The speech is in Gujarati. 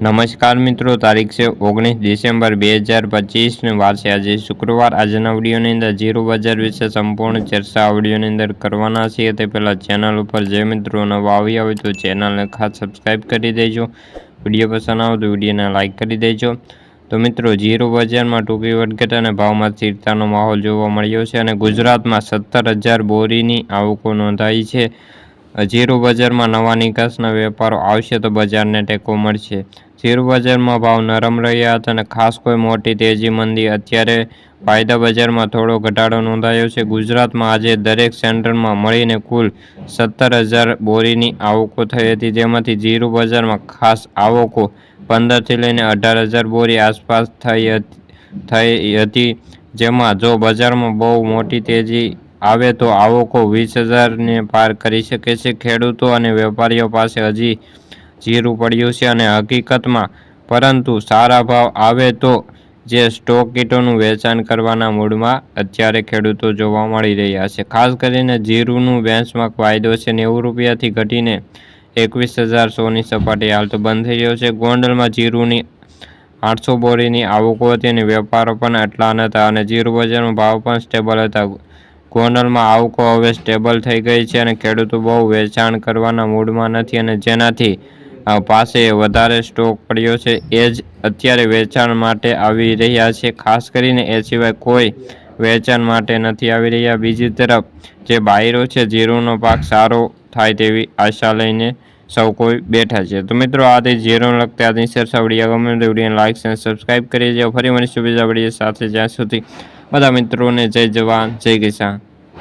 નમસ્કાર મિત્રો, તારીખ છે 19 ડિસેમ્બર 2025 વાર છે આજે શુક્રવાર। આજના વિડીયોની અંદર જીરું બજાર વિશે સંપૂર્ણ ચર્ચા આ વિડીયોની અંદર કરવાના છીએ। તે પહેલાં ચેનલ ઉપર જે મિત્રો નવા આવ્યા હોય તો ચેનલને ખાસ સબસ્ક્રાઈબ કરી દેજો। વિડીયો પસંદ આવે તો વિડીયોને લાઇક કરી દેજો। તો મિત્રો, જીરું બજારમાં ટૂંકી વધઘટ અને ભાવમાં સ્થિરતાનો માહોલ જોવા મળ્યો છે અને ગુજરાતમાં 17,000 બોરીની આવકો નોંધાઈ છે। જીરું બજારમાં નવા નિકાસના વેપારો આવશે તો બજારને ટેકો મળશે। જીરું બજારમાં ભાવ નરમ રહ્યા હતા અને ખાસ કોઈ મોટી તેજી મંદી અત્યારે વાયદા બજારમાં થોડો ઘટાડો નોંધાયો છે। ગુજરાતમાં આજે દરેક સેન્ટરમાં મળીને કુલ 17,000 બોરીની આવકો થઈ હતી, જેમાંથી જીરું બજારમાં ખાસ આવકો 15થી લઈને 18,000 બોરી આસપાસ થઈ હતી, જેમાં જો બજારમાં બહુ મોટી તેજી આવે તો આવકો 20,000ને પાર કરી શકે છે। ખેડૂતો અને વેપારીઓ પાસે હજી જીરું પડ્યું છે અને હકીકતમાં, પરંતુ સારા ભાવ આવે તો જે સ્ટોક કીટોનું વેચાણ કરવાના મૂડમાં અત્યારે ખેડૂતો જોવા મળી રહ્યા છે। ખાસ કરીને જીરુંનું બેન્ચમાર્ક વાયદો છે 90 રૂપિયાથી ઘટીને 21,100ની સપાટી હાલ તો બંધ થઈ રહ્યો છે। ગોંડલમાં જીરુંની 800 બોરીની આવકો હતી અને વેપારો પણ એટલા નહોતા અને જીરું બજારમાં ભાવ પણ સ્ટેબલ હતા। ગોંડલમાં આવકો હવે સ્ટેબલ થઈ ગઈ છે અને ખેડૂતો બહુ વેચાણ કરવાના મૂડમાં નથી અને જેનાથી પાસે વધારે સ્ટોક પડ્યો છે એ જ અત્યારે વેચાણ માટે આવી રહ્યા છે। ખાસ કરીને એ સિવાય કોઈ વેચાણ માટે નથી આવી રહ્યા। બીજી તરફ જે બાયરો છે, જીરુંનો પાક સારો થાય તેવી આશા લઈને સૌ કોઈ બેઠા છે। તો મિત્રો, આથી જીરુંને લગતી આજની ચર્ચા વિડીયો ગમે તો વિડીયોને લાઇક અને સબસ્ક્રાઈબ કરી દેજો। ફરી મળીશું બીજા વિડીયો સાથે, જ્યાં સુધી બધા મિત્રોને જય જવાન જય કિસાન।